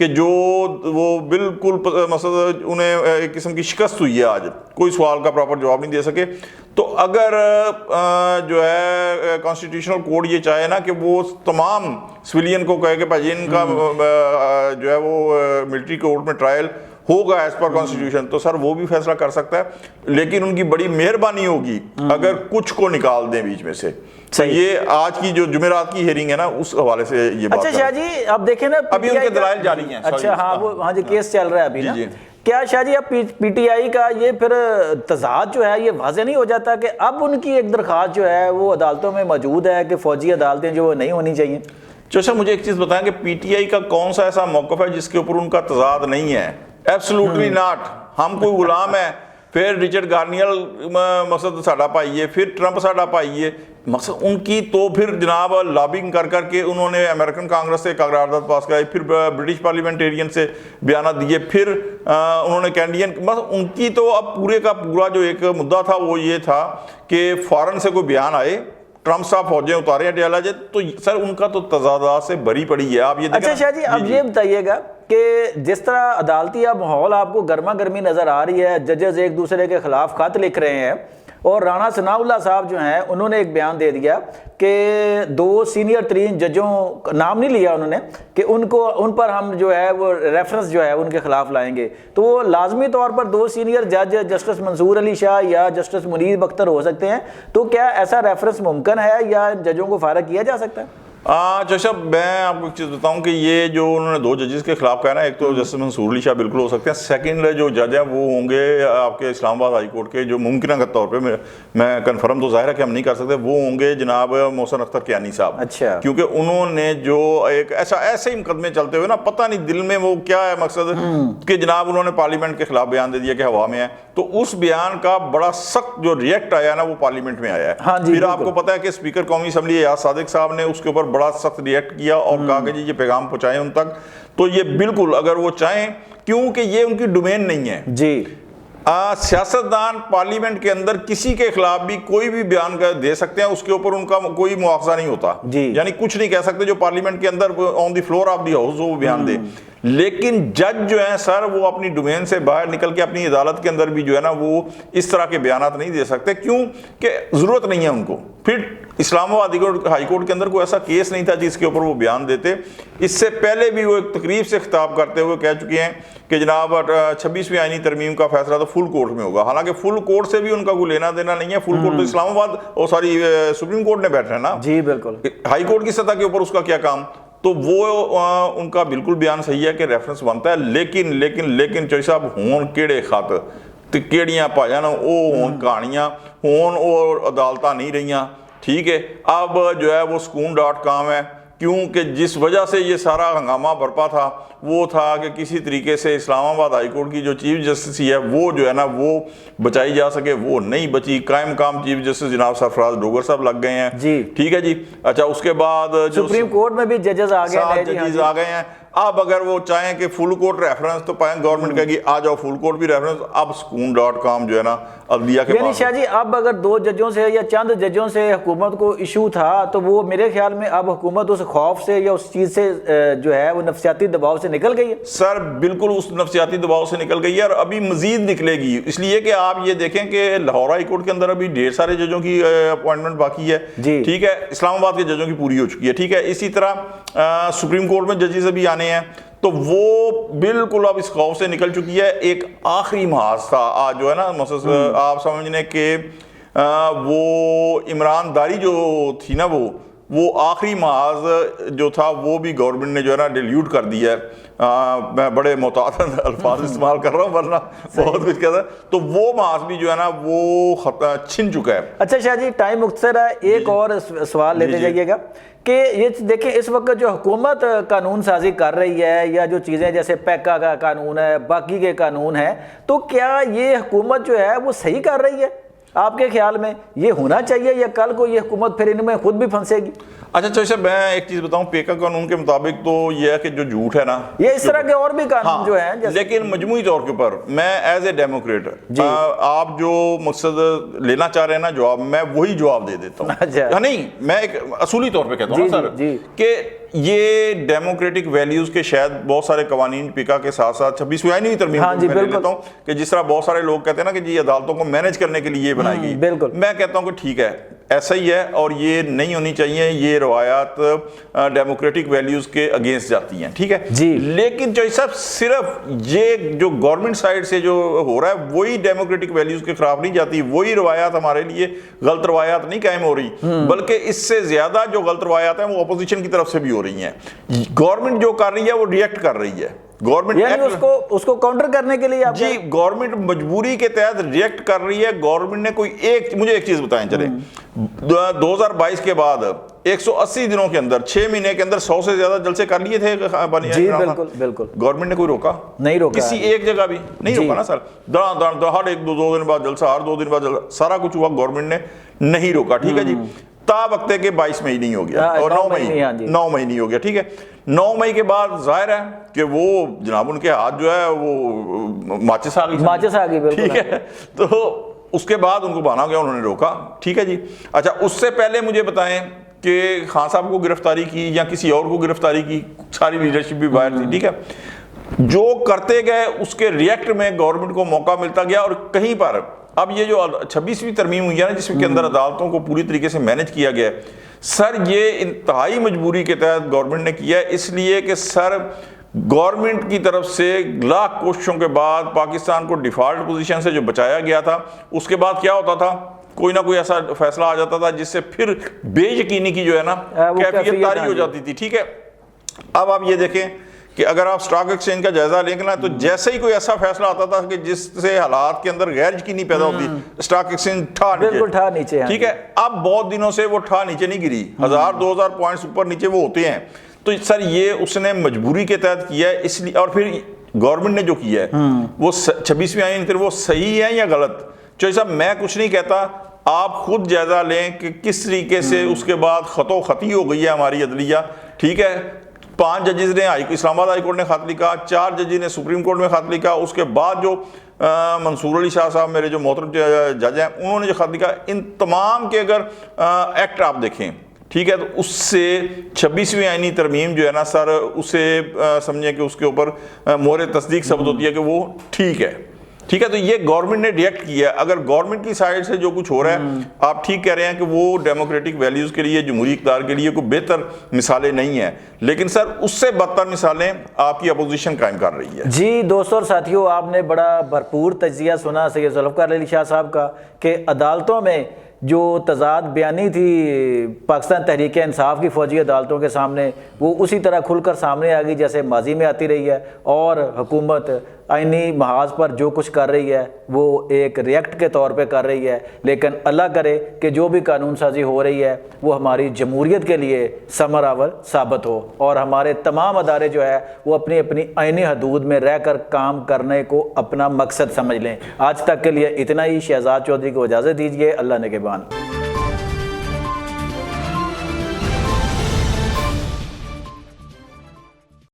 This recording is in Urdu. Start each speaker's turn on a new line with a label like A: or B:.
A: کہ جو وہ بالکل مثلا انہیں ایک قسم کی شکست ہوئی ہے آج, کوئی سوال کا پراپر جواب نہیں دے سکے. تو اگر جو ہے کانسٹیٹیوشنل کوڈ یہ چاہے نا کہ وہ تمام سویلین کو کہے کہ بھائی ان کا جو ہے وہ ملٹری کورٹ میں ٹرائل ہوگا ایز پر کانسٹیٹیوشن, تو سر وہ بھی فیصلہ کر سکتا ہے, لیکن ان کی بڑی مہربانی ہوگی اگر کچھ کو نکال دیں بیچ میں سے. یہ آج کی جو جمعرات کی ہیئرنگ ہے نا اس حوالے سے یہ بات.
B: اچھا شاہ جی اب دیکھیں نا
A: ابھی ان کے دلائل جاری ہیں.
B: اچھا ہاں وہ ہاں جی کیس چل رہا ہے ابھی نا. کیا شاہ جی اب پی ٹی آئی کا یہ پھر تضاد جو ہے یہ واضح نہیں ہو جاتا کہ اب ان کی ایک درخواست جو ہے وہ عدالتوں میں موجود ہے کہ فوجی عدالتیں جو وہ نہیں ہونی چاہیے؟
A: چوشا مجھے ایک چیز بتائیں کہ پی ٹی آئی کا کون سا ایسا موقف ہے جس کے اوپر ان کا تضاد نہیں ہے؟ Absolutely not. ہم کوئی غلام ہے, پھر ریچرڈ گارنیل مقصد ساڈا پائیے, پھر ٹرمپ ساڈا پائیے, مقصد ان کی تو پھر جناب لابنگ کر کر کے انہوں نے امریکن کانگریس سے قرارداد پاس کرائی, پھر برٹش پارلیمنٹیرین سے بیانات دیے, پھر انہوں نے کینیڈین, بس ان کی تو اب پورے کا پورا جو ایک مدعا تھا وہ یہ تھا کہ فوراً سے کوئی بیان آئے, ٹرمپ صاحب فوجیں اتارے ہیں ڈیالا جائے. تو سر ان کا تو تضادات سے بری پڑی ہے. آپ یہ
B: اچھا شاہ جی اب یہ بتائیے گا کہ جس طرح عدالتی اب ماحول آپ کو گرما گرمی نظر آ رہی ہے, ججز ایک دوسرے کے خلاف خط لکھ رہے ہیں, اور رانا ثناء اللہ صاحب جو ہیں انہوں نے ایک بیان دے دیا کہ 2 سینئر ترین ججوں نام نہیں لیا انہوں نے کہ ان پر ہم جو ہے وہ ریفرنس جو ہے ان کے خلاف لائیں گے. تو وہ لازمی طور پر 2 سینئر جج جسٹس منصور علی شاہ یا جسٹس منیر بختر ہو سکتے ہیں. تو کیا ایسا ریفرنس ممکن ہے یا ان ججوں کو فارغ کیا جا سکتا ہے؟
A: جوشا میں آپ کو ایک چیز بتاؤں کہ یہ جو انہوں نے 2 ججز کے خلاف کہا نا, ایک تو جسٹس منصور علی شاہ بالکل ہو سکتے ہیں, سیکنڈ جو جج ہیں وہ ہوں گے آپ کے اسلام آباد ہائی کورٹ کے جو ممکنہ طور پہ میں کنفرم تو ظاہر ہے کہ ہم نہیں کر سکتے, وہ ہوں گے جناب محسن اختر کیانی صاحب.
B: اچھا.
A: کیونکہ انہوں نے جو ایک ایسے ہی مقدمے چلتے ہوئے نا, پتہ نہیں دل میں وہ کیا ہے مقصد کہ جناب انہوں نے پارلیمنٹ کے خلاف بیان دے دیا کہ ہوا میں ہے, تو اس بیان کا بڑا سخت جو ریئیکٹ آیا نا وہ پارلیمنٹ میں آیا ہے. پھر آپ کو پتا ہے کہ اسپیکر قومی اسمبلی ایاز صادق صاحب نے اس کے اوپر بڑا سخت ریئیکٹ کیا اور کہا کہ جی یہ پیغام پہنچائیں ان تک. تو یہ بالکل اگر وہ چاہیں, کیونکہ یہ ان کی ڈومین نہیں ہے جی, سیاستدان پارلیمنٹ کے اندر کسی کے خلاف بھی کوئی بھی بیان دے سکتے ہیں, اس کے اوپر ان کا کوئی مواخذہ نہیں ہوتا, یعنی کچھ نہیں کہہ سکتے جو پارلیمنٹ کے اندر آن دی فلور آف دی ہاؤس وہ بیان دے. لیکن جج جو ہیں سر وہ اپنی ڈومین سے باہر نکل کے اپنی عدالت کے اندر بھی جو ہے نا وہ اس طرح کے بیانات نہیں دے سکتے, کیوں کہ ضرورت نہیں ہے ان کو. پھر اسلام آباد ہائی کورٹ کے اندر کوئی ایسا کیس نہیں تھا جس کے اوپر وہ بیان دیتے. اس سے پہلے بھی وہ ایک تقریب سے خطاب کرتے ہوئے کہہ چکے ہیں کہ جناب 26ویں آئینی ترمیم کا فیصلہ تو فل کورٹ میں ہوگا, حالانکہ فل کورٹ سے بھی ان کا کوئی لینا دینا نہیں ہے. فل کورٹ تو اسلام آباد سپریم کورٹ نے بیٹھا ہے نا جی, بالکل. ہائی کورٹ کی سطح کے اوپر اس کا کیا کام؟ تو وہ ان کا بالکل بیان صحیح ہے کہ ریفرنس بنتا ہے, لیکن لیکن لیکن چوئی صاحب ہون کیڑے خط تے کیڑیاں پایا نا او ہون کہانیاں ہون اور عدالتاں نہیں رہیاں. ٹھیک ہے, اب جو ہے وہ سکون.com ہے, کیونکہ جس وجہ سے یہ سارا ہنگامہ برپا تھا وہ تھا کہ کسی طریقے سے اسلام آباد ہائی کورٹ کی جو چیف جسٹس ہے وہ جو ہے نا وہ بچائی جا سکے, وہ نہیں بچی. قائم مقام چیف جسٹس جناب سرفراز ڈوگر صاحب لگ گئے ہیں جی, ٹھیک ہے جی. اچھا اس کے بعد
B: سپریم کورٹ میں بھی ججز آ
A: گئے ہیں. اب اگر وہ چاہیں کہ فل کورٹ ریفرنس تو پائیں, گورنمنٹ کہے گی آ جاؤ فل کورٹ بھی ریفرنس. اب سکون.com جو ہے نا عدلیہ کے
B: یعنی شاہ جی اب اگر 2 ججوں سے یا چند ججوں سے حکومت کو ایشو تھا تو وہ میرے خیال میں اب حکومت اس خوف سے یا اس چیز سے جو ہے وہ نفسیاتی دباؤ سے نکل گئی ہے.
A: سر بالکل اس نفسیاتی دباؤ سے نکل گئی ہے, اور ابھی مزید نکلے گی. اس لیے کہ آپ یہ دیکھیں کہ لاہور ہائی کورٹ کے اندر ابھی ڈھیر سارے ججوں کی اپوائنٹمنٹ باقی ہے جی, ٹھیک ہے. اسلام آباد کے ججوں کی پوری ہو چکی ہے, ٹھیک ہے. اسی طرح سپریم کورٹ میں ججز ابھی آنے ہیں, تو وہ بالکل اب اس خوف سے نکل چکی ہے. ایک آخری محاذ تھا آج جو ہے نا مثلا آپ سمجھنے کہ وہ عمران داری جو تھی نا وہ آخری محاذ جو تھا وہ بھی گورنمنٹ نے جو ہے نا ڈیلیوٹ کر دیا ہے. میں بڑے محتاط الفاظ استعمال کر رہا ہوں ورنہ بہت کچھ کہتا ہے. تو وہ محاذ بھی جو ہے نا وہ چھن چکا ہے.
B: اچھا شاہ جی ٹائم مختصر ہے, ایک اور سوال لیتے جائیے گا کہ یہ دیکھیں اس وقت جو حکومت قانون سازی کر رہی ہے یا جو چیزیں جیسے پیکا کا قانون ہے, باقی کے قانون ہیں, تو کیا یہ حکومت جو ہے وہ صحیح کر رہی ہے آپ کے خیال میں؟ یہ ہونا چاہیے یا کل کو یہ حکومت پھر ان میں خود بھی پھنسے گی؟
A: اچھا چوشا میں ایک چیز بتاؤں, پیکا قانون کے مطابق تو یہ ہے کہ جو جھوٹ ہے نا
B: یہ اس طرح کے اور بھی قانون جو ہیں,
A: لیکن مجموعی طور کے اوپر میں ایز اے ڈیموکریٹ آپ جو مقصد لینا چاہ رہے ہیں نا جواب, میں وہی جواب دے دیتا ہوں. نہیں میں ایک اصولی طور پہ کہتا ہوں سر کہ یہ ڈیموکریٹک ویلیوز کے شاید بہت سارے قوانین پکا کے ساتھ ساتھ 26ویں آئینی ترمیم
B: ہاں جی
A: میں لیتا ہوں کہ جس طرح بہت سارے لوگ کہتے ہیں نا کہ جی عدالتوں کو مینج کرنے کے لیے یہ بنائی گئی،
B: بالکل
A: میں کہتا ہوں کہ ٹھیک ہے ایسا ہی ہے، اور یہ نہیں ہونی چاہیے، یہ روایات ڈیموکریٹک ویلیوز کے اگینسٹ جاتی ہیں، ٹھیک ہے
B: جی۔
A: لیکن جو صاحب صرف یہ جو گورنمنٹ سائڈ سے جو ہو رہا ہے وہی ڈیموکریٹک ویلیوز کے خلاف نہیں جاتی، وہی روایات ہمارے لیے غلط روایات نہیں قائم ہو رہی، بلکہ اس سے زیادہ جو غلط روایات ہیں وہ اپوزیشن کی طرف سے بھی ہو رہی ہیں۔ گورنمنٹ جو کر رہی ہے وہ ریئیکٹ کر رہی ہے، گورنمنٹ
B: یعنی اس کو کاؤنٹر کرنے کے لیے
A: جی گورنمنٹ مجبوری کے تحت ریئیکٹ کر رہی ہے۔ گورنمنٹ نے کوئی مجھے ایک چیز بتائیں چلے، 2022 کے بعد 180 دنوں کے اندر 6 مہینے کے اندر 100 سے زیادہ جلسے کر لیے تھے
B: جی بالکل بالکل،
A: گورنمنٹ نے کوئی روکا
B: نہیں روکا،
A: کسی ایک جگہ بھی نہیں روکا نا سر، ہر ایک دو دن بعد جلسہ، ہر 2 دن بعد جلسہ، سارا کچھ ہوا، گورنمنٹ نے نہیں روکا، ٹھیک ہے جی۔ تا وقت ہے کہ 22 مئی نہیں ہو گیا اور 9 مئی نہیں ہو گیا، ٹھیک ہے 9 مئی کے بعد ظاہر ہے کہ وہ جناب ان کے ہاتھ جو ہے وہ ماچس آ گئی، ٹھیک ہے، تو اس کے بعد ان کو بہانا گیا، انہوں نے روکا، ٹھیک ہے جی۔ اچھا اس سے پہلے مجھے بتائیں کہ خان صاحب کو گرفتاری کی یا کسی اور کو گرفتاری کی، ساری لیڈرشپ بھی باہر تھی، ٹھیک ہے، جو کرتے گئے اس کے ریئیکٹ میں گورنمنٹ کو موقع ملتا گیا، اور کہیں پر اب یہ جو 26ویں ترمیم ہوئی ہے نا جس کے اندر عدالتوں کو پوری طریقے سے مینج کیا گیا ہے، سر یہ انتہائی مجبوری کے تحت گورنمنٹ نے کیا ہے، اس لیے کہ سر گورنمنٹ کی طرف سے لاکھ کوششوں کے بعد پاکستان کو ڈیفالٹ پوزیشن سے جو بچایا گیا تھا، اس کے بعد کیا ہوتا تھا، کوئی نہ کوئی ایسا فیصلہ آ جاتا تھا جس سے پھر بے یقینی کی جو ہے نا کیفیت طاری ہو جاتی تھی، ٹھیک ہے۔ اب آپ یہ دیکھیں کہ اگر آپ سٹاک ایکسچینج کا جائزہ لیں گے تو جیسے ہی کوئی ایسا فیصلہ آتا تھا کہ جس سے حالات کے اندر غیر یقینی پیدا ہوتی، سٹاک ایکسچینج ٹھا نیچے، ٹھیک ہے، اب بہت دنوں سے وہ ٹھا نیچے نہیں گری، 1000-2000 پوائنٹس اوپر نیچے وہ ہوتے ہیں، تو سر یہ اس نے مجبوری کے تحت کیا ہے، اس لیے، اور پھر گورنمنٹ نے جو کیا ہے وہ 26ویں آئین پھر وہ صحیح ہے یا غلط، چوہدری صاحب میں کچھ نہیں کہتا، آپ خود جائزہ لیں کہ کس طریقے سے اس کے بعد خط و خطی ہو گئی ہے ہماری عدلیہ، ٹھیک ہے، 5 ججز نے اسلام آباد ہائی کورٹ نے خط لکھا، 4 ججز نے سپریم کورٹ میں خط لکھا، اس کے بعد جو منصور علی شاہ صاحب میرے جو محترم جج ہیں انہوں نے جو خط لکھا، ان تمام کے اگر ایکٹ آپ دیکھیں، ٹھیک ہے، تو اس سے 26ویں آئینی ترمیم جو ہے نا سر اسے سمجھیں کہ اس کے اوپر مہر تصدیق ثبت ہوتی ہے کہ وہ ٹھیک ہے، ٹھیک ہے، تو یہ گورنمنٹ نے ریئیکٹ کیا ہے۔ اگر گورنمنٹ کی سائڈ سے جو کچھ ہو رہا ہے، آپ ٹھیک کہہ رہے ہیں کہ وہ ڈیموکریٹک ویلیوز کے لیے، جمہوری اقتدار کے لیے کوئی بہتر مثالیں نہیں ہیں، لیکن سر اس سے بدتر مثالیں آپ کی اپوزیشن قائم کر رہی ہے۔
B: جی دوستوں اور ساتھیوں، آپ نے بڑا بھرپور تجزیہ سنا سید ذوالفقار علی شاہ صاحب کا کہ عدالتوں میں جو تضاد بیانی تھی پاکستان تحریک انصاف کی فوجی عدالتوں کے سامنے، وہ اسی طرح کھل کر سامنے آ گئی جیسے ماضی میں آتی رہی ہے، اور حکومت آئینی محاذ پر جو کچھ کر رہی ہے وہ ایک ریئیکٹ کے طور پہ کر رہی ہے، لیکن اللہ کرے کہ جو بھی قانون سازی ہو رہی ہے وہ ہماری جمہوریت کے لیے ثمر آور ثابت ہو، اور ہمارے تمام ادارے جو ہے وہ اپنی اپنی آئینی حدود میں رہ کر کام کرنے کو اپنا مقصد سمجھ لیں۔ آج تک کے لیے اتنا ہی، شہزاد چودھری کو اجازت دیجیے، اللہ نگہبان۔